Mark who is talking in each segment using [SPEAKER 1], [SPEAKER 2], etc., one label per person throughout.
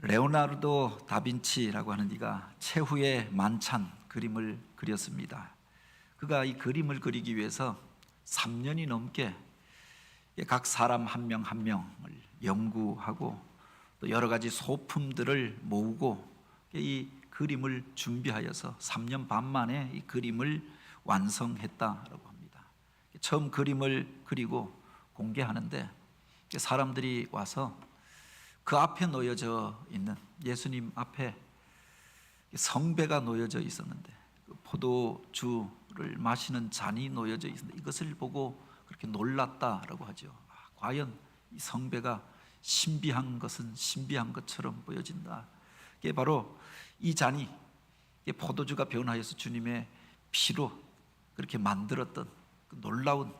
[SPEAKER 1] 레오나르도 다빈치라고 하는 이가 최후의 만찬 그림을 그렸습니다. 그가 이 그림을 그리기 위해서 3년이 넘게 각 사람 한 명 한 명을 연구하고 또 여러 가지 소품들을 모으고 이 그림을 준비하여서 3년 반 만에 이 그림을 완성했다라고 합니다. 처음 그림을 그리고 공개하는데 사람들이 와서 그 앞에 놓여져 있는 예수님 앞에 성배가 놓여져 있었는데 포도주를 마시는 잔이 놓여져 있었는데 이것을 보고 그렇게 놀랐다라고 하죠. 과연 이 성배가 신비한 것은 신비한 것처럼 보여진다. 이게 바로 이 잔이 포도주가 변화해서 주님의 피로 그렇게 만들었던 그 놀라운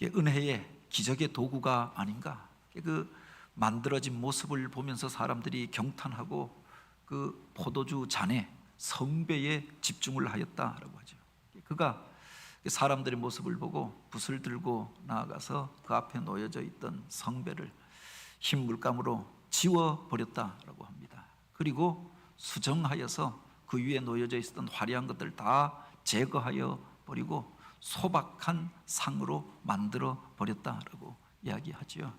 [SPEAKER 1] 은혜의 기적의 도구가 아닌가. 그 만들어진 모습을 보면서 사람들이 경탄하고 그 포도주 잔에 성배에 집중을 하였다라고 하죠. 그가 사람들의 모습을 보고 붓을 들고 나아가서 그 앞에 놓여져 있던 성배를 흰 물감으로 지워버렸다라고 합니다. 그리고 수정하여서 그 위에 놓여져 있었던 화려한 것들 다 제거하여 버리고 소박한 상으로 만들어 버렸다라고 이야기하죠.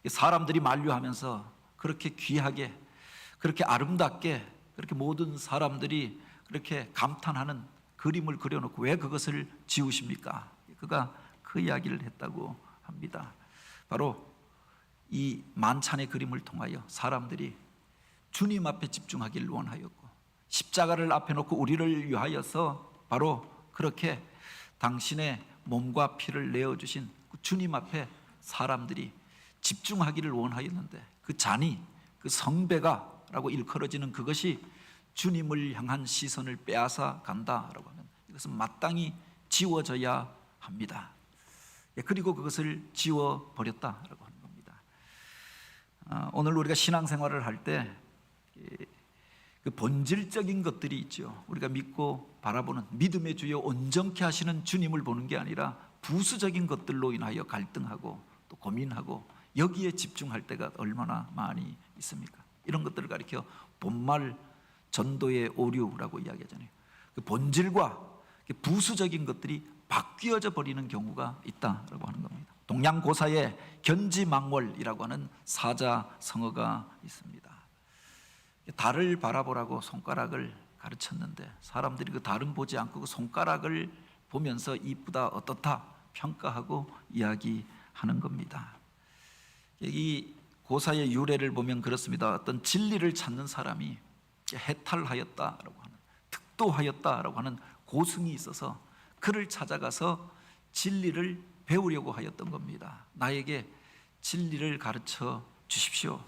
[SPEAKER 1] 사람들이 만류하면서 그렇게 귀하게, 그렇게 아름답게, 그렇게 모든 사람들이 그렇게 감탄하는 그림을 그려놓고 왜 그것을 지우십니까? 그가 그 이야기를 했다고 합니다. 바로 이 만찬의 그림을 통하여 사람들이 주님 앞에 집중하기를 원하였고 십자가를 앞에 놓고 우리를 위하여서 바로 그렇게 당신의 몸과 피를 내어주신 주님 앞에 사람들이 집중하기를 원하였는데 그 잔이, 그 성배가 라고 일컬어지는 그것이 주님을 향한 시선을 빼앗아 간다라고 하면 이것은 마땅히 지워져야 합니다. 그리고 그것을 지워버렸다라고 하는 겁니다. 오늘 우리가 신앙생활을 할 때 그 본질적인 것들이 있죠. 우리가 믿고 바라보는 믿음의 주여 온전케 하시는 주님을 보는 게 아니라 부수적인 것들로 인하여 갈등하고 또 고민하고 여기에 집중할 때가 얼마나 많이 있습니까? 이런 것들을 가리켜 본말 전도의 오류라고 이야기하잖아요. 그 본질과 부수적인 것들이 바뀌어져 버리는 경우가 있다라고 하는 겁니다. 동양 고사에 견지망월이라고 하는 사자성어가 있습니다. 달을 바라보라고 손가락을 가르쳤는데 사람들이 그 달은 보지 않고 그 손가락을 보면서 이쁘다 어떻다 평가하고 이야기하는 겁니다. 이 고사의 유래를 보면 그렇습니다. 어떤 진리를 찾는 사람이 해탈하였다라고 하는, 득도하였다라고 하는 고승이 있어서 그를 찾아가서 진리를 배우려고 하였던 겁니다. 나에게 진리를 가르쳐 주십시오.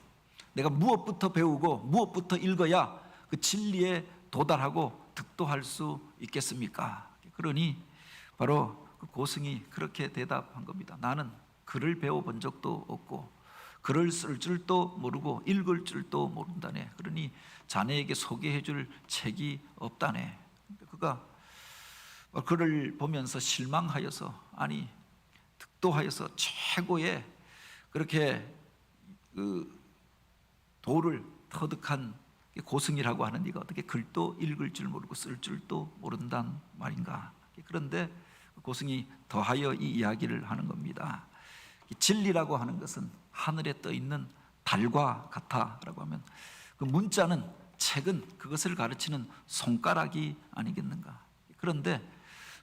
[SPEAKER 1] 내가 무엇부터 배우고 무엇부터 읽어야 그 진리에 도달하고 득도할 수 있겠습니까? 그러니 바로 그 고승이 그렇게 대답한 겁니다. 나는 글을 배워본 적도 없고 글을 쓸 줄도 모르고 읽을 줄도 모른다네. 그러니 자네에게 소개해 줄 책이 없다네. 그가 그를 보면서 실망하여서, 아니 득도하여서 최고의 그렇게 그 도를 터득한 고승이라고 하는 네가 어떻게 글도 읽을 줄 모르고 쓸 줄도 모른단 말인가. 그런데 고승이 더하여 이 이야기를 하는 겁니다. 진리라고 하는 것은 하늘에 떠 있는 달과 같아라고 하면 그 문자는, 책은 그것을 가르치는 손가락이 아니겠는가. 그런데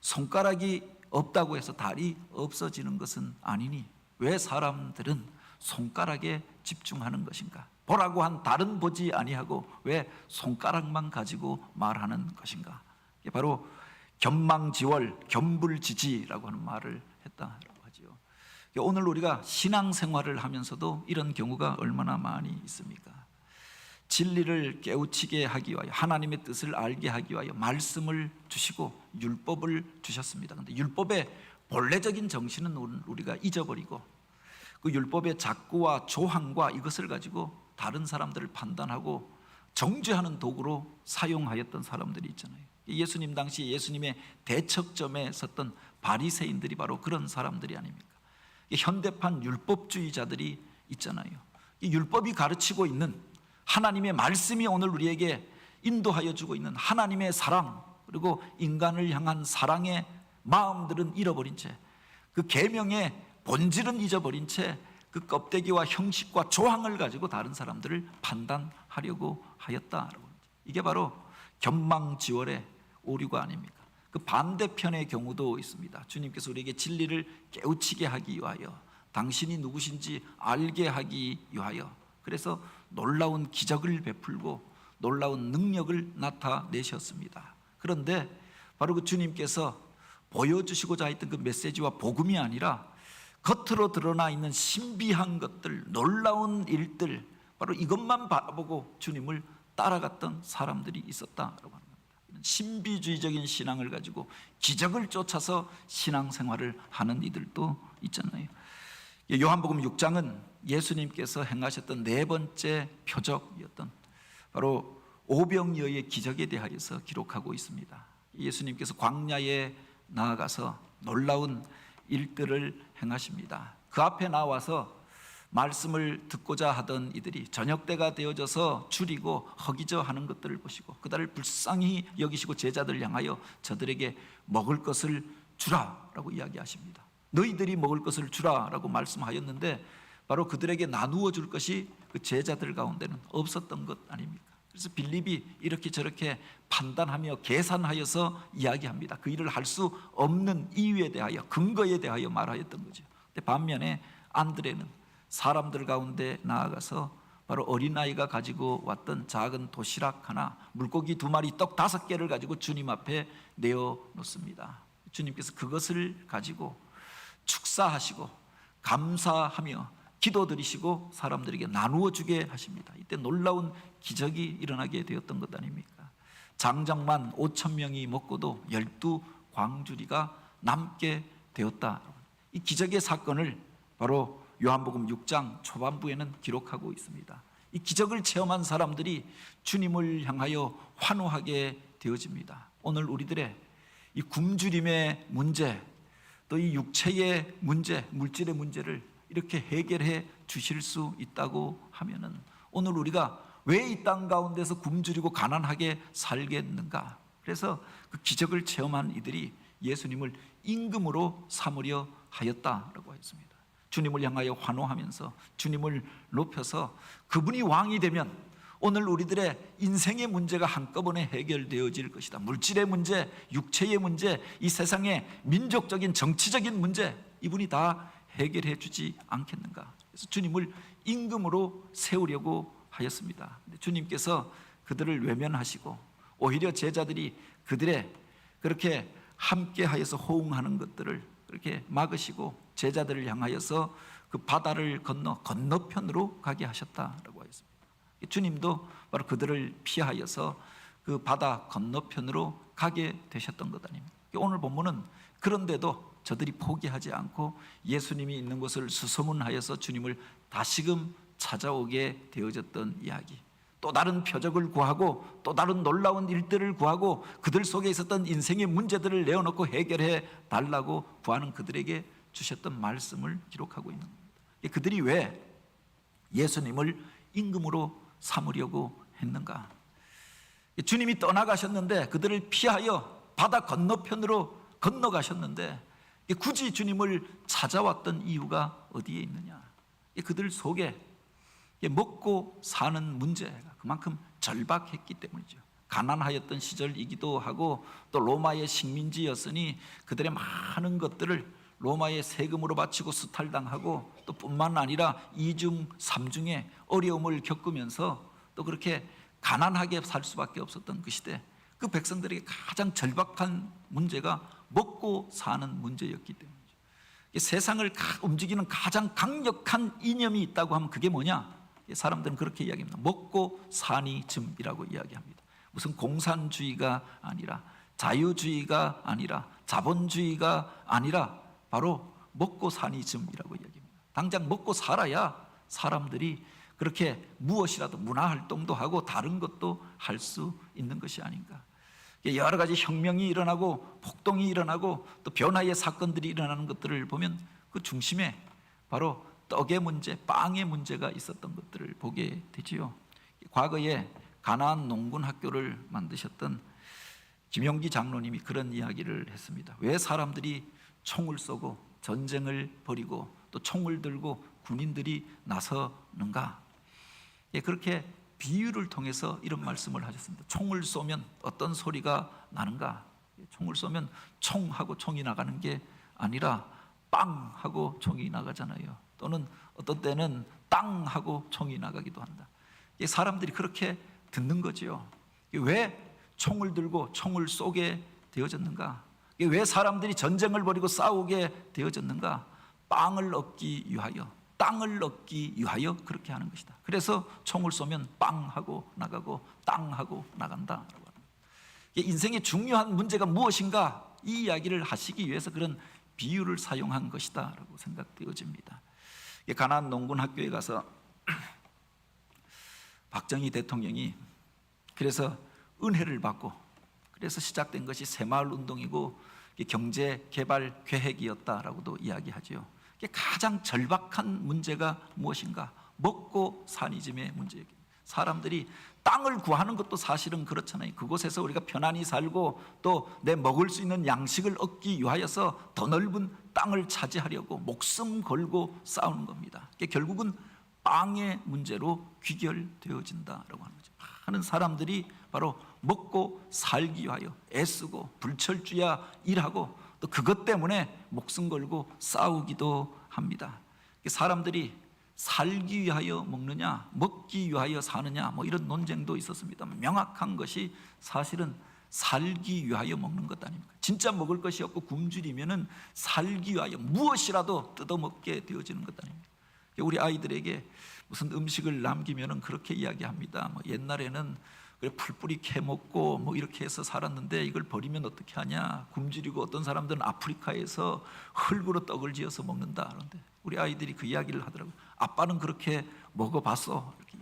[SPEAKER 1] 손가락이 없다고 해서 달이 없어지는 것은 아니니 왜 사람들은 손가락에 집중하는 것인가? 보라고 한 달은 보지 아니하고 왜 손가락만 가지고 말하는 것인가? 이게 바로 견망지월, 견불지지라고 하는 말을 했다라고 하죠. 오늘 우리가 신앙생활을 하면서도 이런 경우가 얼마나 많이 있습니까? 진리를 깨우치게 하기 위하여, 하나님의 뜻을 알게 하기 위하여 말씀을 주시고 율법을 주셨습니다. 그런데 율법의 본래적인 정신은 우리가 잊어버리고 그 율법의 작구와 조항과 이것을 가지고 다른 사람들을 판단하고 정죄하는 도구로 사용하였던 사람들이 있잖아요. 예수님 당시 예수님의 대척점에 섰던 바리새인들이 바로 그런 사람들이 아닙니까? 현대판 율법주의자들이 있잖아요. 이 율법이 가르치고 있는 하나님의 말씀이 오늘 우리에게 인도하여 주고 있는 하나님의 사랑, 그리고 인간을 향한 사랑의 마음들은 잃어버린 채, 그 계명의 본질은 잊어버린 채 그 껍데기와 형식과 조항을 가지고 다른 사람들을 판단하려고 하였다라고. 이게 바로 견망지월의 오류가 아닙니까? 그 반대편의 경우도 있습니다. 주님께서 우리에게 진리를 깨우치게 하기 위하여, 당신이 누구신지 알게 하기 위하여, 그래서 놀라운 기적을 베풀고 놀라운 능력을 나타내셨습니다. 그런데 바로 그 주님께서 보여주시고자 했던 그 메시지와 복음이 아니라 겉으로 드러나 있는 신비한 것들, 놀라운 일들, 바로 이것만 바라보고 주님을 따라갔던 사람들이 있었다라고 하는 겁니다. 신비주의적인 신앙을 가지고 기적을 쫓아서 신앙생활을 하는 이들도 있잖아요. 요한복음 6장은 예수님께서 행하셨던 네 번째 표적이었던 바로 오병이어의 기적에 대하여서 기록하고 있습니다. 예수님께서 광야에 나아가서 놀라운 일들을 행하십니다. 그 앞에 나와서 말씀을 듣고자 하던 이들이 저녁 때가 되어져서 줄이고 허기져 하는 것들을 보시고 그들을 불쌍히 여기시고 제자들을 향하여 저들에게 먹을 것을 주라라고 이야기하십니다. 너희들이 먹을 것을 주라라고 말씀하였는데 바로 그들에게 나누어 줄 것이 그 제자들 가운데는 없었던 것 아닙니까? 그래서 빌립이 이렇게 저렇게 판단하며 계산하여서 이야기합니다. 그 일을 할 수 없는 이유에 대하여, 근거에 대하여 말하였던 거죠. 근데 반면에 안드레는 사람들 가운데 나아가서 바로 어린아이가 가지고 왔던 작은 도시락 하나, 물고기 2마리, 떡 5개를 가지고 주님 앞에 내어놓습니다. 주님께서 그것을 가지고 축사하시고 감사하며 기도드리시고 사람들에게 나누어 주게 하십니다. 이때 놀라운 기적이 일어나게 되었던 것 아닙니까? 장정만 5,000명이 먹고도 12광주리가 남게 되었다. 이 기적의 사건을 바로 요한복음 6장 초반부에는 기록하고 있습니다. 이 기적을 체험한 사람들이 주님을 향하여 환호하게 되어집니다. 오늘 우리들의 이 굶주림의 문제, 또 이 육체의 문제, 물질의 문제를 이렇게 해결해 주실 수 있다고 하면은 오늘 우리가 왜 이 땅 가운데서 굶주리고 가난하게 살겠는가? 그래서 그 기적을 체험한 이들이 예수님을 임금으로 삼으려 하였다라고 했습니다. 주님을 향하여 환호하면서 주님을 높여서 그분이 왕이 되면 오늘 우리들의 인생의 문제가 한꺼번에 해결되어질 것이다. 물질의 문제, 육체의 문제, 이 세상의 민족적인 정치적인 문제, 이분이 다 해결해 주지 않겠는가? 그래서 주님을 임금으로 세우려고 하였습니다. 주님께서 그들을 외면하시고 오히려 제자들이 그들의 그렇게 함께 하여서 호응하는 것들을 그렇게 막으시고 제자들을 향하여서 그 바다를 건너편으로 가게 하셨다라고 하였습니다. 주님도 바로 그들을 피하여서 그 바다 건너편으로 가게 되셨던 것 아닙니까? 오늘 본문은 그런데도 저들이 포기하지 않고 예수님이 있는 곳을 수소문하여서 주님을 다시금 찾아오게 되어졌던 이야기, 또 다른 표적을 구하고 또 다른 놀라운 일들을 구하고 그들 속에 있었던 인생의 문제들을 내어놓고 해결해 달라고 구하는 그들에게 주셨던 말씀을 기록하고 있는 겁니다. 그들이 왜 예수님을 임금으로 삼으려고 했는가? 주님이 떠나가셨는데 그들을 피하여 바다 건너편으로 건너가셨는데 굳이 주님을 찾아왔던 이유가 어디에 있느냐? 그들 속에 먹고 사는 문제가 그만큼 절박했기 때문이죠. 가난하였던 시절이기도 하고 또 로마의 식민지였으니 그들의 많은 것들을 로마의 세금으로 바치고 수탈당하고 또 뿐만 아니라 이중 삼중의 어려움을 겪으면서 또 그렇게 가난하게 살 수밖에 없었던 그 시대, 그 백성들에게 가장 절박한 문제가 먹고 사는 문제였기 때문이죠. 세상을 움직이는 가장 강력한 이념이 있다고 하면 그게 뭐냐? 사람들은 그렇게 이야기합니다. 먹고 사니 즘이라고 이야기합니다. 무슨 공산주의가 아니라 자유주의가 아니라 자본주의가 아니라 바로 먹고 사니 즘이라고 이야기합니다. 당장 먹고 살아야 사람들이 그렇게 무엇이라도 문화활동도 하고 다른 것도 할 수 있는 것이 아닌가. 여러 가지 혁명이 일어나고 폭동이 일어나고 또 변화의 사건들이 일어나는 것들을 보면 그 중심에 바로 떡의 문제, 빵의 문제가 있었던 것들을 보게 되지요. 과거에 가나안 농군 학교를 만드셨던 김용기 장로님이 그런 이야기를 했습니다. 왜 사람들이 총을 쏘고 전쟁을 벌이고 또 총을 들고 군인들이 나서는가? 예, 그렇게 비유를 통해서 이런 말씀을 하셨습니다. 총을 쏘면 어떤 소리가 나는가? 총을 쏘면 총하고 총이 나가는 게 아니라 빵 하고 총이 나가잖아요. 또는 어떤 때는 땅 하고 총이 나가기도 한다. 사람들이 그렇게 듣는 거지요. 왜 총을 들고 총을 쏘게 되어졌는가? 왜 사람들이 전쟁을 벌이고 싸우게 되어졌는가? 빵을 얻기 위하여, 땅을 얻기 위하여 그렇게 하는 것이다. 그래서 총을 쏘면 빵 하고 나가고 땅 하고 나간다라고 합니다. 인생의 중요한 문제가 무엇인가? 이 이야기를 하시기 위해서 그런 비유를 사용한 것이다라고 생각되어집니다. 가나안 농군 학교에 가서 박정희 대통령이 그래서 은혜를 받고 그래서 시작된 것이 새마을 운동이고 경제 개발 계획이었다라고도 이야기하죠. 가장 절박한 문제가 무엇인가? 먹고 사니즘의 문제입니다. 사람들이 땅을 구하는 것도 사실은 그렇잖아요. 그곳에서 우리가 편안히 살고 또 내 먹을 수 있는 양식을 얻기 위하여서 더 넓은 땅을 차지하려고 목숨 걸고 싸우는 겁니다. 결국은 빵의 문제로 귀결되어진다라고 하는 거죠. 많은 사람들이 바로 먹고 살기 위하여 애쓰고 불철주야 일하고 또 그것 때문에 목숨 걸고 싸우기도 합니다. 사람들이 살기 위하여 먹느냐 먹기 위하여 사느냐 뭐 이런 논쟁도 있었습니다만 명확한 것이 사실은 살기 위하여 먹는 것 아닙니까? 진짜 먹을 것이 없고 굶주리면은 살기 위하여 무엇이라도 뜯어먹게 되어지는 것 아닙니까? 우리 아이들에게 무슨 음식을 남기면은 그렇게 이야기합니다. 뭐 옛날에는 풀뿌리 캐먹고 뭐 이렇게 해서 살았는데 이걸 버리면 어떻게 하냐? 굶주리고 어떤 사람들은 아프리카에서 흙으로 떡을 지어서 먹는다. 그런데 우리 아이들이 그 이야기를 하더라고요. 아빠는 그렇게 먹어봤어. 이렇게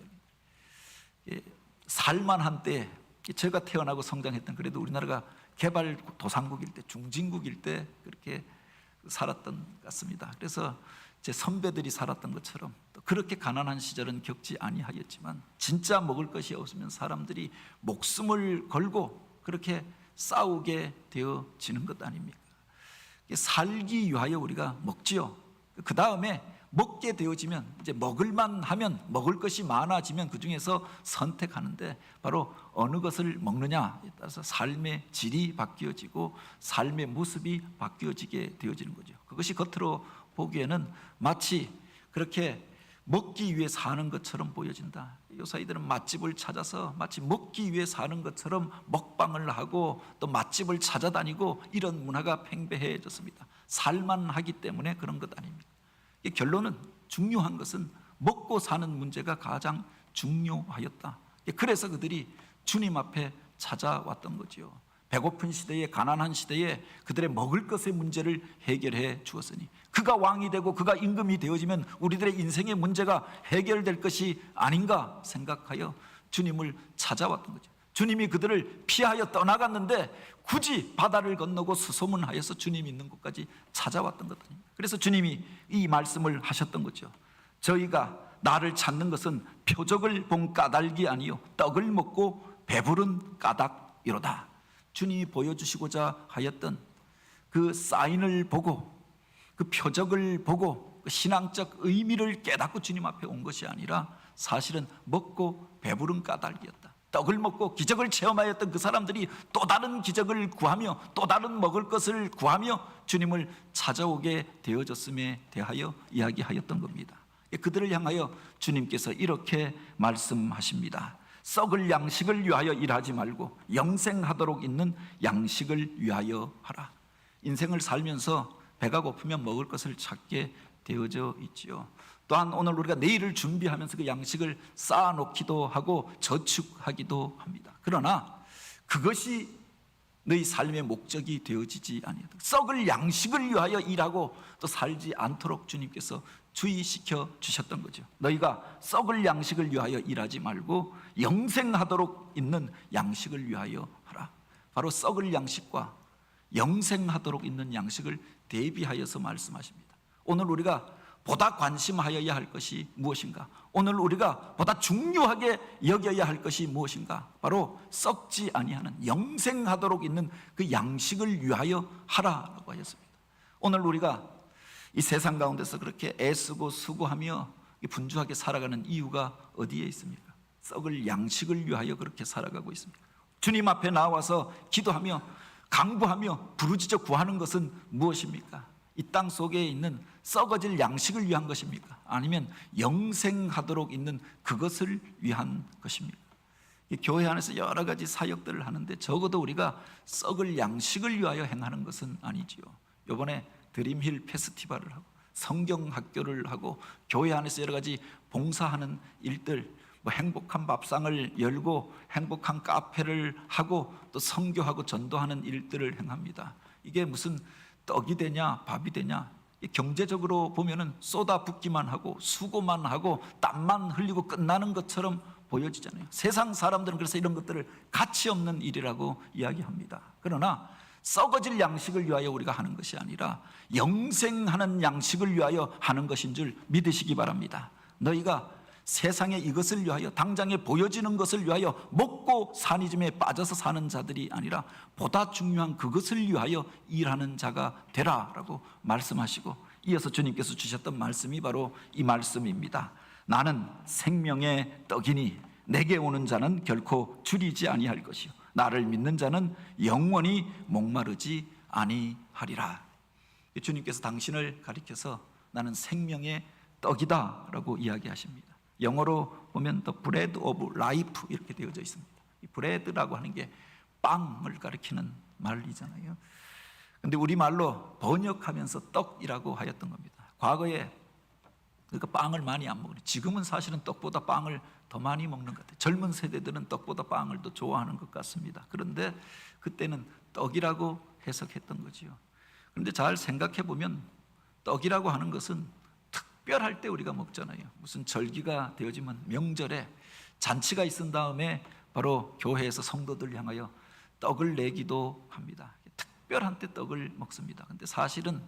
[SPEAKER 1] 이야기. 살만한 때 제가 태어나고 성장했던 그래도 우리나라가 개발도상국일 때 중진국일 때 그렇게 살았던 것 같습니다. 그래서 제 선배들이 살았던 것처럼 또 그렇게 가난한 시절은 겪지 아니하였지만 진짜 먹을 것이 없으면 사람들이 목숨을 걸고 그렇게 싸우게 되어지는 것 아닙니까? 살기 위하여 우리가 먹지요. 그 다음에 먹게 되어지면 이제 먹을만 하면 먹을 것이 많아지면 그 중에서 선택하는데 바로 어느 것을 먹느냐에 따라서 삶의 질이 바뀌어지고 삶의 모습이 바뀌어지게 되어지는 거죠. 그것이 겉으로 보기에는 마치 그렇게 먹기 위해 사는 것처럼 보여진다. 요사이들은 맛집을 찾아서 마치 먹기 위해 사는 것처럼 먹방을 하고 또 맛집을 찾아다니고 이런 문화가 팽배해졌습니다. 살만하기 때문에 그런 것 아닙니까? 결론은 중요한 것은 먹고 사는 문제가 가장 중요하였다. 그래서 그들이 주님 앞에 찾아왔던 거죠. 배고픈 시대에 가난한 시대에 그들의 먹을 것의 문제를 해결해 주었으니 그가 왕이 되고 그가 임금이 되어지면 우리들의 인생의 문제가 해결될 것이 아닌가 생각하여 주님을 찾아왔던 거죠. 주님이 그들을 피하여 떠나갔는데 굳이 바다를 건너고 수소문하여서 주님 있는 곳까지 찾아왔던 것 아닙니까? 그래서 주님이 이 말씀을 하셨던 거죠. 저희가 나를 찾는 것은 표적을 본 까닭이 아니요 떡을 먹고 배부른 까닭이로다. 주님이 보여주시고자 하였던 그 사인을 보고 그 표적을 보고 그 신앙적 의미를 깨닫고 주님 앞에 온 것이 아니라 사실은 먹고 배부른 까닭이었다. 떡을 먹고 기적을 체험하였던 그 사람들이 또 다른 기적을 구하며 또 다른 먹을 것을 구하며 주님을 찾아오게 되어졌음에 대하여 이야기하였던 겁니다. 그들을 향하여 주님께서 이렇게 말씀하십니다. 썩을 양식을 위하여 일하지 말고 영생하도록 있는 양식을 위하여 하라. 인생을 살면서 배가 고프면 먹을 것을 찾게 되어져 있지요. 또한 오늘 우리가 내일을 준비하면서 그 양식을 쌓아놓기도 하고 저축하기도 합니다. 그러나 그것이 너희 삶의 목적이 되어지지 아니하다. 썩을 양식을 위하여 일하고 또 살지 않도록 주님께서 주의시켜 주셨던 거죠. 너희가 썩을 양식을 위하여 일하지 말고 영생하도록 있는 양식을 위하여 하라. 바로 썩을 양식과 영생하도록 있는 양식을 대비하여서 말씀하십니다. 오늘 우리가 보다 관심하여야 할 것이 무엇인가? 오늘 우리가 보다 중요하게 여겨야 할 것이 무엇인가? 바로 썩지 아니하는 영생하도록 있는 그 양식을 위하여 하라라고 하였습니다. 오늘 우리가 이 세상 가운데서 그렇게 애쓰고 수고하며 분주하게 살아가는 이유가 어디에 있습니까? 썩을 양식을 위하여 그렇게 살아가고 있습니다. 주님 앞에 나와서 기도하며 강구하며 부르짖어 구하는 것은 무엇입니까? 이 땅 속에 있는 썩어질 양식을 위한 것입니까? 아니면 영생하도록 있는 그것을 위한 것입니까? 교회 안에서 여러 가지 사역들을 하는데 적어도 우리가 썩을 양식을 위하여 행하는 것은 아니지요. 이번에 드림힐 페스티벌을 하고 성경학교를 하고 교회 안에서 여러 가지 봉사하는 일들, 행복한 밥상을 열고 행복한 카페를 하고 또 선교하고 전도하는 일들을 행합니다. 이게 무슨 떡이 되냐 밥이 되냐, 경제적으로 보면은 쏟아붓기만 하고 수고만 하고 땀만 흘리고 끝나는 것처럼 보여지잖아요. 세상 사람들은 그래서 이런 것들을 가치 없는 일이라고 이야기합니다. 그러나 썩어질 양식을 위하여 우리가 하는 것이 아니라 영생하는 양식을 위하여 하는 것인 줄 믿으시기 바랍니다. 너희가 세상에 이것을 위하여 당장에 보여지는 것을 위하여 먹고 사니즘에 빠져서 사는 자들이 아니라 보다 중요한 그것을 위하여 일하는 자가 되라라고 말씀하시고, 이어서 주님께서 주셨던 말씀이 바로 이 말씀입니다. 나는 생명의 떡이니 내게 오는 자는 결코 줄이지 아니할 것이요 나를 믿는 자는 영원히 목마르지 아니하리라. 주님께서 당신을 가리켜서 나는 생명의 떡이다 라고 이야기하십니다. 영어로 보면 The Bread of Life 이렇게 되어져 있습니다. 이 브레드라고 하는 게 빵을 가리키는 말이잖아요. 그런데 우리말로 번역하면서 떡이라고 하였던 겁니다. 과거에 그러니까 빵을 많이 안 먹으니 지금은 사실은 떡보다 빵을 더 많이 먹는 것 같아요. 젊은 세대들은 떡보다 빵을 더 좋아하는 것 같습니다. 그런데 그때는 떡이라고 해석했던 거지요. 그런데 잘 생각해 보면 떡이라고 하는 것은 특별할 때 우리가 먹잖아요. 무슨 절기가 되어지면 명절에 잔치가 있은 다음에 바로 교회에서 성도들 향하여 떡을 내기도 합니다. 특별한 때 떡을 먹습니다. 그런데 사실은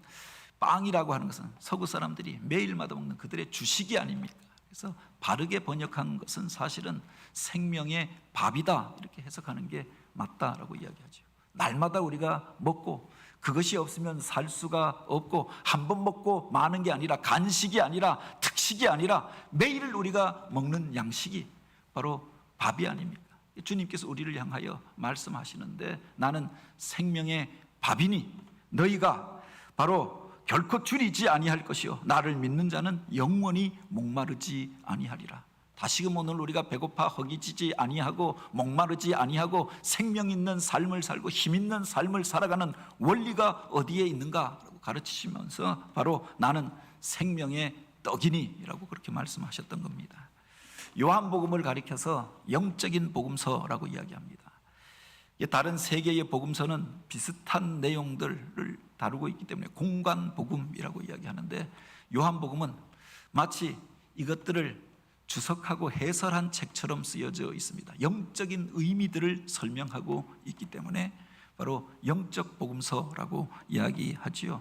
[SPEAKER 1] 빵이라고 하는 것은 서구 사람들이 매일마다 먹는 그들의 주식이 아닙니까? 그래서 바르게 번역한 것은 사실은 생명의 밥이다 이렇게 해석하는 게 맞다라고 이야기하죠. 날마다 우리가 먹고 그것이 없으면 살 수가 없고 한 번 먹고 마는 게 아니라 간식이 아니라 특식이 아니라 매일 우리가 먹는 양식이 바로 밥이 아닙니까? 주님께서 우리를 향하여 말씀하시는데 나는 생명의 밥이니 너희가 바로 결코 줄이지 아니할 것이요 나를 믿는 자는 영원히 목마르지 아니하리라. 다시금 오늘 우리가 배고파 허기지지 아니하고 목마르지 아니하고 생명 있는 삶을 살고 힘 있는 삶을 살아가는 원리가 어디에 있는가라고 가르치시면서 바로 나는 생명의 떡이니 라고 그렇게 말씀하셨던 겁니다. 요한복음을 가리켜서 영적인 복음서라고 이야기합니다. 다른 세 개의 복음서는 비슷한 내용들을 다루고 있기 때문에 공관복음이라고 이야기하는데 요한복음은 마치 이것들을 주석하고 해설한 책처럼 쓰여져 있습니다. 영적인 의미들을 설명하고 있기 때문에 바로 영적 복음서라고 이야기하지요.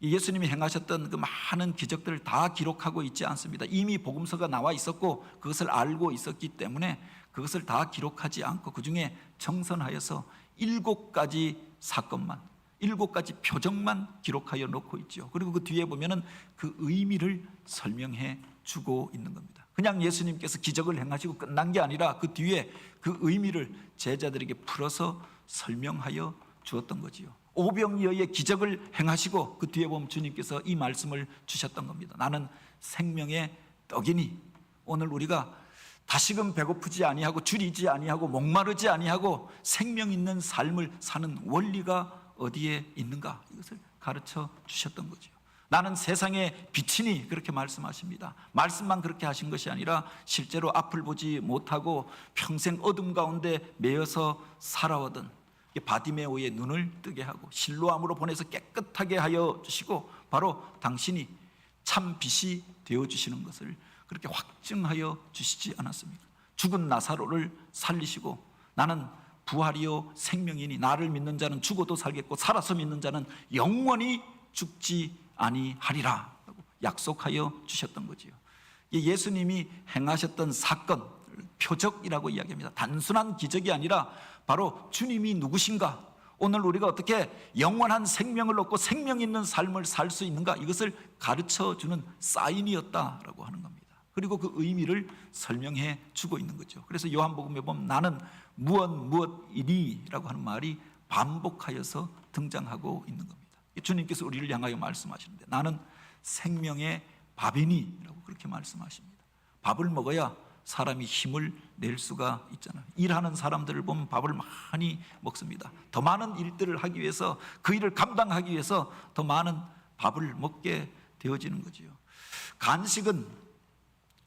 [SPEAKER 1] 예수님이 행하셨던 그 많은 기적들을 다 기록하고 있지 않습니다. 이미 복음서가 나와 있었고 그것을 알고 있었기 때문에 그것을 다 기록하지 않고 그 중에 정선하여서 7가지 사건만 7가지 표적만 기록하여 놓고 있죠. 그리고 그 뒤에 보면은 그 의미를 설명해 주고 있는 겁니다. 그냥 예수님께서 기적을 행하시고 끝난 게 아니라 그 뒤에 그 의미를 제자들에게 풀어서 설명하여 주었던 거지요. 오병이어의 기적을 행하시고 그 뒤에 보면 주님께서 이 말씀을 주셨던 겁니다. 나는 생명의 떡이니 오늘 우리가 다시금 배고프지 아니하고 줄이지 아니하고 목마르지 아니하고 생명 있는 삶을 사는 원리가 어디에 있는가 이것을 가르쳐 주셨던 거죠. 나는 세상의 빛이니 그렇게 말씀하십니다. 말씀만 그렇게 하신 것이 아니라 실제로 앞을 보지 못하고 평생 어둠 가운데 매여서 살아오던 바디메오의 눈을 뜨게 하고 실로암으로 보내서 깨끗하게 하여 주시고 바로 당신이 참 빛이 되어주시는 것을 그렇게 확증하여 주시지 않았습니까? 죽은 나사로를 살리시고 나는 부활이요 생명이니 나를 믿는 자는 죽어도 살겠고 살아서 믿는 자는 영원히 죽지 아니하리라 약속하여 주셨던 거지요. 예수님이 행하셨던 사건, 표적이라고 이야기합니다. 단순한 기적이 아니라 바로 주님이 누구신가, 오늘 우리가 어떻게 영원한 생명을 얻고 생명 있는 삶을 살 수 있는가, 이것을 가르쳐주는 사인이었다라고 하는 겁니다. 그리고 그 의미를 설명해 주고 있는 거죠. 그래서 요한복음에 보면 나는 무엇이니라고 하는 말이 반복하여서 등장하고 있는 겁니다. 주님께서 우리를 향하여 말씀하시는데 나는 생명의 밥이니라고 그렇게 말씀하십니다. 밥을 먹어야 사람이 힘을 낼 수가 있잖아요. 일하는 사람들을 보면 밥을 많이 먹습니다. 더 많은 일들을 하기 위해서, 그 일을 감당하기 위해서 더 많은 밥을 먹게 되어지는 거지요. 간식은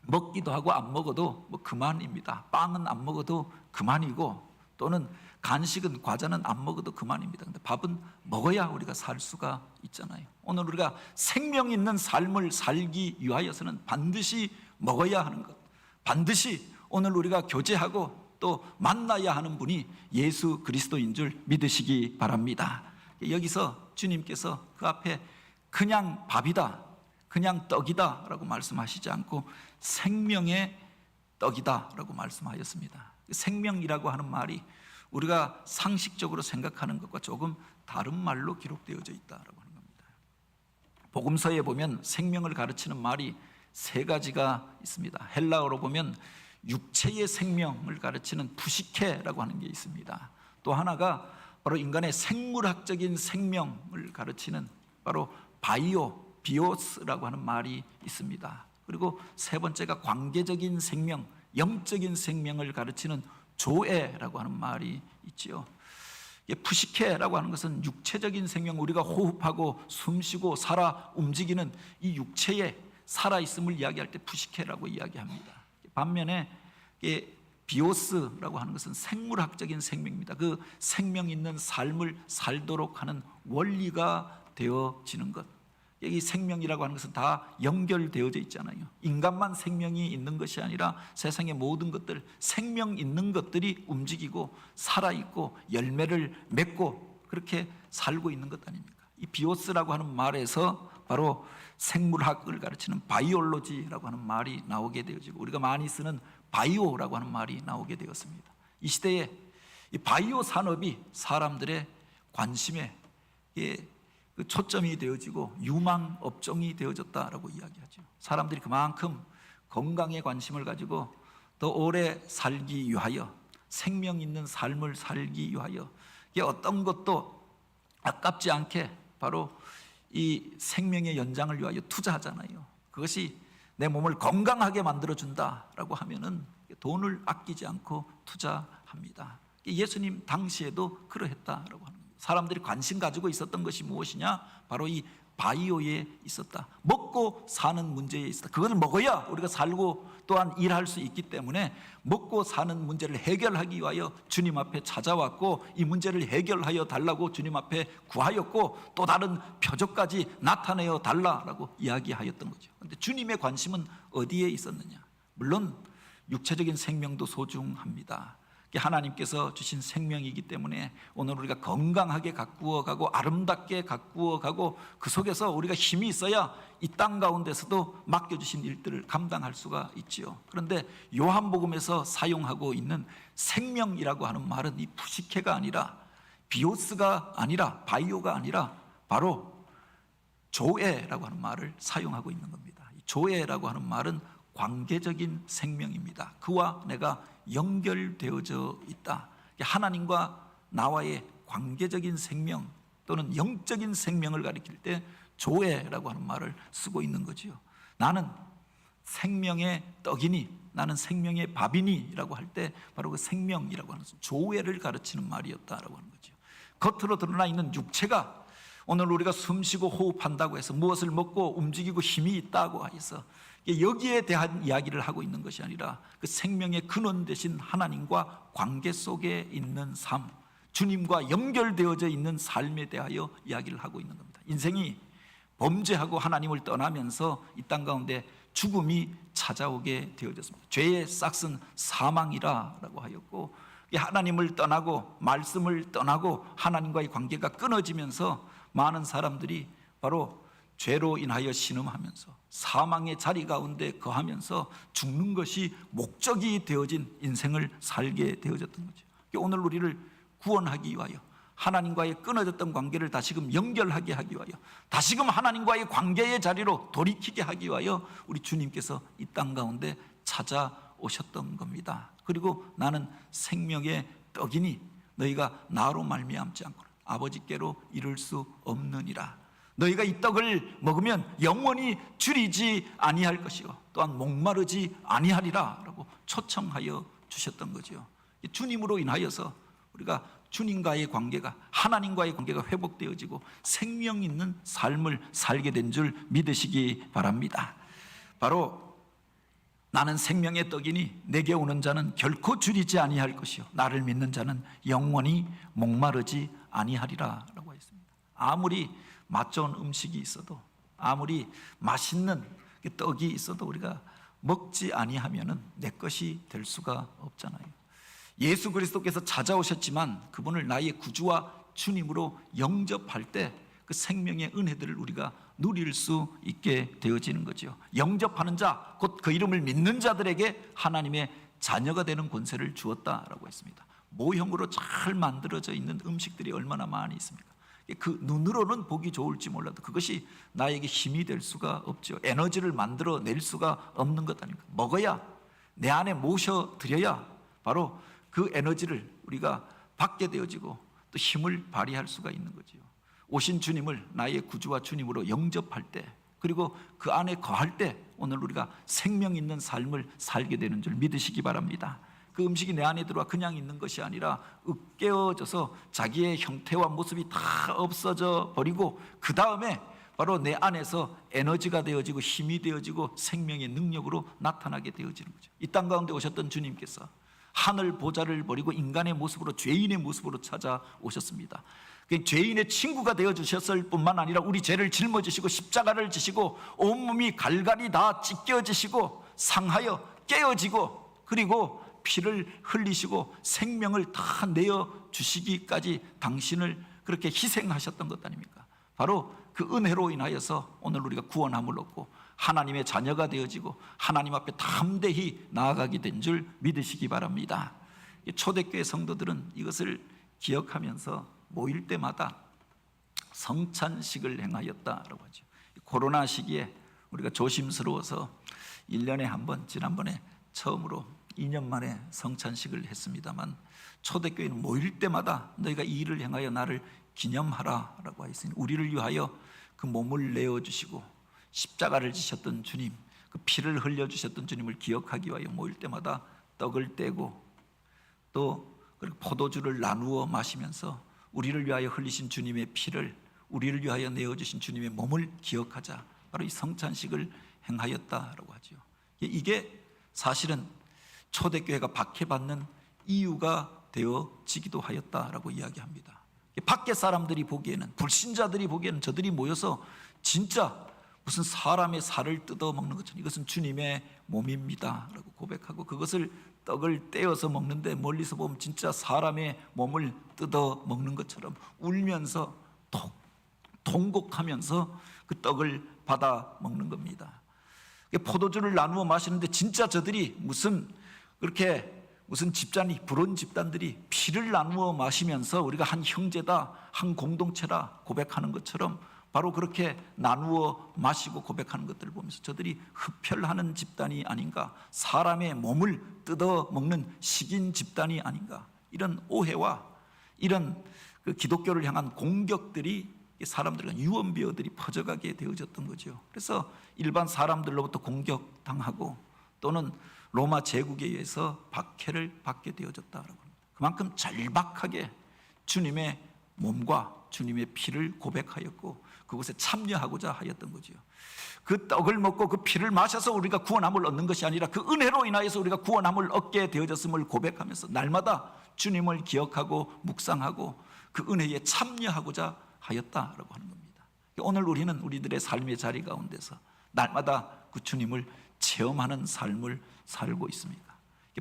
[SPEAKER 1] 먹기도 하고 안 먹어도 뭐 그만입니다. 빵은 안 먹어도 그만이고, 또는 간식은, 과자는 안 먹어도 그만입니다. 근데 밥은 먹어야 우리가 살 수가 있잖아요. 오늘 우리가 생명 있는 삶을 살기 위하여서는 반드시 먹어야 하는 것, 반드시 오늘 우리가 교제하고 또 만나야 하는 분이 예수 그리스도인 줄 믿으시기 바랍니다. 여기서 주님께서 그 앞에 그냥 밥이다, 그냥 떡이다 라고 말씀하시지 않고 생명의 떡이다 라고 말씀하셨습니다. 생명이라고 하는 말이 우리가 상식적으로 생각하는 것과 조금 다른 말로 기록되어져 있다라고 하는 겁니다. 복음서에 보면 생명을 가르치는 말이 세 가지가 있습니다. 헬라어로 보면 육체의 생명을 가르치는 푸시케라고 하는 게 있습니다. 또 하나가 바로 인간의 생물학적인 생명을 가르치는 바로 비오스라고 하는 말이 있습니다. 그리고 세 번째가 관계적인 생명, 영적인 생명을 가르치는 조에라고 하는 말이 있지요. 푸시케라고 하는 것은 육체적인 생명, 우리가 호흡하고 숨쉬고 살아 움직이는 이 육체의 살아있음을 이야기할 때 푸시케라고 이야기합니다. 반면에 비오스라고 하는 것은 생물학적인 생명입니다. 그 생명 있는 삶을 살도록 하는 원리가 되어지는 것. 이 생명이라고 하는 것은 다 연결되어져 있잖아요. 인간만 생명이 있는 것이 아니라 세상의 모든 것들, 생명 있는 것들이 움직이고 살아있고 열매를 맺고 그렇게 살고 있는 것 아닙니까? 이 비오스라고 하는 말에서 바로 생물학을 가르치는 바이올로지라고 하는 말이 나오게 되어지고, 우리가 많이 쓰는 바이오라고 하는 말이 나오게 되었습니다. 이 시대에 이 바이오 산업이 사람들의 관심에 그 초점이 되어지고 유망 업종이 되어졌다라고 이야기하죠. 사람들이 그만큼 건강에 관심을 가지고 더 오래 살기 위하여, 생명 있는 삶을 살기 위하여 어떤 것도 아깝지 않게 바로 이 생명의 연장을 위하여 투자하잖아요. 그것이 내 몸을 건강하게 만들어준다라고 하면은 돈을 아끼지 않고 투자합니다. 예수님 당시에도 그러했다라고 합니다. 사람들이 관심 가지고 있었던 것이 무엇이냐? 바로 이 바이오에 있었다. 먹고 사는 문제에 있었다. 그것을 먹어야 우리가 살고 또한 일할 수 있기 때문에 먹고 사는 문제를 해결하기 위하여 주님 앞에 찾아왔고, 이 문제를 해결하여 달라고 주님 앞에 구하였고, 또 다른 표적까지 나타내어 달라고 이야기하였던 거죠. 그런데 주님의 관심은 어디에 있었느냐? 물론 육체적인 생명도 소중합니다. 하나님께서 주신 생명이기 때문에 오늘 우리가 건강하게 가꾸어 가고 아름답게 가꾸어 가고 그 속에서 우리가 힘이 있어야 이 땅 가운데서도 맡겨주신 일들을 감당할 수가 있지요. 그런데 요한복음에서 사용하고 있는 생명이라고 하는 말은 이 푸시케가 아니라, 비오스가 아니라, 바이오가 아니라 바로 조에라고 하는 말을 사용하고 있는 겁니다. 이 조에라고 하는 말은 관계적인 생명입니다. 그와 내가 연결되어져 있다. 하나님과 나와의 관계적인 생명 또는 영적인 생명을 가리킬 때 조에라고 하는 말을 쓰고 있는 거지요. 나는 생명의 떡이니, 나는 생명의 밥이니 라고 할 때 바로 그 생명이라고 하는 것은 조에를 가르치는 말이었다라고 하는 거죠. 겉으로 드러나 있는 육체가 오늘 우리가 숨쉬고 호흡한다고 해서 무엇을 먹고 움직이고 힘이 있다고 해서 여기에 대한 이야기를 하고 있는 것이 아니라 그 생명의 근원 되신 하나님과 관계 속에 있는 삶, 주님과 연결되어져 있는 삶에 대하여 이야기를 하고 있는 겁니다. 인생이 범죄하고 하나님을 떠나면서 이 땅 가운데 죽음이 찾아오게 되어졌습니다. 죄의 싹은 사망이라고 하였고, 하나님을 떠나고 말씀을 떠나고 하나님과의 관계가 끊어지면서 많은 사람들이 바로 죄로 인하여 신음하면서 사망의 자리 가운데 거하면서 죽는 것이 목적이 되어진 인생을 살게 되어졌던 거죠. 오늘 우리를 구원하기 위하여 하나님과의 끊어졌던 관계를 다시금 연결하게 하기 위하여 다시금 하나님과의 관계의 자리로 돌이키게 하기 위하여 우리 주님께서 이 땅 가운데 찾아오셨던 겁니다. 그리고 나는 생명의 떡이니 너희가 나로 말미암지 않고 아버지께로 이를 수 없느니라. 너희가 이 떡을 먹으면 영원히 줄이지 아니할 것이요 또한 목마르지 아니하리라 라고 초청하여 주셨던 거죠. 주님으로 인하여서 우리가 주님과의 관계가, 하나님과의 관계가 회복되어지고 생명 있는 삶을 살게 된 줄 믿으시기 바랍니다. 바로 나는 생명의 떡이니 내게 오는 자는 결코 줄이지 아니할 것이요 나를 믿는 자는 영원히 목마르지 아니하리라 라고 했습니다. 아무리 맛 좋은 음식이 있어도, 아무리 맛있는 떡이 있어도 우리가 먹지 아니하면은 내 것이 될 수가 없잖아요. 예수 그리스도께서 찾아오셨지만 그분을 나의 구주와 주님으로 영접할 때 그 생명의 은혜들을 우리가 누릴 수 있게 되어지는 거죠. 영접하는 자, 곧 그 이름을 믿는 자들에게 하나님의 자녀가 되는 권세를 주었다라고 했습니다. 모형으로 잘 만들어져 있는 음식들이 얼마나 많이 있습니까? 그 눈으로는 보기 좋을지 몰라도 그것이 나에게 힘이 될 수가 없죠. 에너지를 만들어낼 수가 없는 것 아닙니까? 먹어야, 내 안에 모셔드려야 바로 그 에너지를 우리가 받게 되어지고 또 힘을 발휘할 수가 있는 거죠. 오신 주님을 나의 구주와 주님으로 영접할 때, 그리고 그 안에 거할 때 오늘 우리가 생명 있는 삶을 살게 되는 줄 믿으시기 바랍니다. 그 음식이 내 안에 들어와 그냥 있는 것이 아니라 으깨어져서 자기의 형태와 모습이 다 없어져 버리고 그 다음에 바로 내 안에서 에너지가 되어지고 힘이 되어지고 생명의 능력으로 나타나게 되어지는 거죠. 이 땅 가운데 오셨던 주님께서 하늘 보좌를 버리고 인간의 모습으로, 죄인의 모습으로 찾아오셨습니다. 죄인의 친구가 되어주셨을 뿐만 아니라 우리 죄를 짊어지시고 십자가를 지시고 온몸이 갈갈이 다 찢겨지시고 상하여 깨어지고 그리고 피를 흘리시고 생명을 다 내어주시기까지 당신을 그렇게 희생하셨던 것 아닙니까? 바로 그 은혜로 인하여서 오늘 우리가 구원함을 얻고 하나님의 자녀가 되어지고 하나님 앞에 담대히 나아가게 된 줄 믿으시기 바랍니다. 초대교회 성도들은 이것을 기억하면서 모일 때마다 성찬식을 행하였다라고 하죠. 코로나 시기에 우리가 조심스러워서 1년에 한 번, 지난번에 처음으로 2년 만에 성찬식을 했습니다만 초대교회는 모일 때마다 너희가 이 일을 행하여 나를 기념하라 라고 하였으니 우리를 위하여 그 몸을 내어주시고 십자가를 지셨던 주님, 그 피를 흘려주셨던 주님을 기억하기 위하여 모일 때마다 떡을 떼고 또 포도주를 나누어 마시면서 우리를 위하여 흘리신 주님의 피를, 우리를 위하여 내어주신 주님의 몸을 기억하자, 바로 이 성찬식을 행하였다라고 하죠. 이게 사실은 초대교회가 박해받는 이유가 되어지기도 하였다라고 이야기합니다. 밖에 사람들이 보기에는, 불신자들이 보기에는 저들이 모여서 진짜 무슨 사람의 살을 뜯어 먹는 것처럼 이것은 주님의 몸입니다 라고 고백하고 그것을 떡을 떼어서 먹는데 멀리서 보면 진짜 사람의 몸을 뜯어 먹는 것처럼 울면서 통곡하면서 그 떡을 받아 먹는 겁니다. 포도주를 나누어 마시는데 진짜 저들이 무슨 집단이, 부른 집단들이 피를 나누어 마시면서 우리가 한 형제다, 한 공동체다 고백하는 것처럼 바로 그렇게 나누어 마시고 고백하는 것들을 보면서 저들이 흡혈하는 집단이 아닌가, 사람의 몸을 뜯어 먹는 식인 집단이 아닌가, 이런 오해와 이런 그 기독교를 향한 공격들이 사람들과 유언비어들이 퍼져가게 되어졌던 거죠. 그래서 일반 사람들로부터 공격당하고 또는 로마 제국에 의해서 박해를 받게 되어졌다라고 합니다. 그만큼 절박하게 주님의 몸과 주님의 피를 고백하였고 그곳에 참여하고자 하였던 거죠. 그 떡을 먹고 그 피를 마셔서 우리가 구원함을 얻는 것이 아니라 그 은혜로 인하여서 우리가 구원함을 얻게 되어졌음을 고백하면서 날마다 주님을 기억하고 묵상하고 그 은혜에 참여하고자 하였다라고 하는 겁니다. 오늘 우리는 우리들의 삶의 자리 가운데서 날마다 그 주님을 체험하는 삶을 살고 있습니다.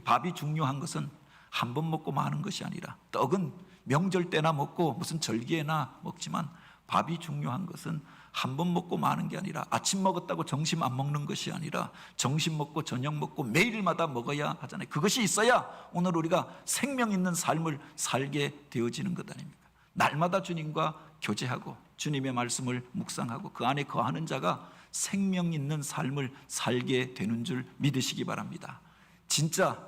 [SPEAKER 1] 밥이 중요한 것은 한 번 먹고 마는 것이 아니라, 떡은 명절 때나 먹고 무슨 절기에나 먹지만 밥이 중요한 것은 한 번 먹고 마는 게 아니라 아침 먹었다고 점심 안 먹는 것이 아니라 점심 먹고 저녁 먹고 매일마다 먹어야 하잖아요. 그것이 있어야 오늘 우리가 생명 있는 삶을 살게 되어지는 것 아닙니까? 날마다 주님과 교제하고 주님의 말씀을 묵상하고 그 안에 거하는 자가 생명 있는 삶을 살게 되는 줄 믿으시기 바랍니다. 진짜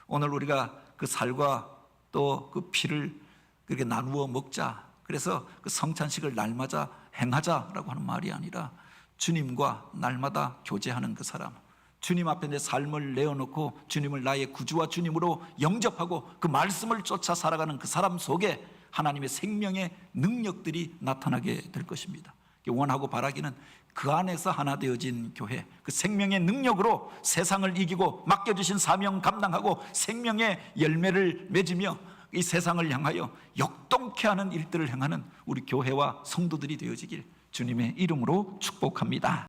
[SPEAKER 1] 오늘 우리가 그 살과 또 그 피를 그렇게 나누어 먹자, 그래서 그 성찬식을 날마다 행하자라고 하는 말이 아니라 주님과 날마다 교제하는 그 사람, 주님 앞에 내 삶을 내어놓고 주님을 나의 구주와 주님으로 영접하고 그 말씀을 쫓아 살아가는 그 사람 속에 하나님의 생명의 능력들이 나타나게 될 것입니다. 원하고 바라기는 그 안에서 하나 되어진 교회, 그 생명의 능력으로 세상을 이기고 맡겨주신 사명 감당하고 생명의 열매를 맺으며 이 세상을 향하여 역동케 하는 일들을 행하는 우리 교회와 성도들이 되어지길 주님의 이름으로 축복합니다.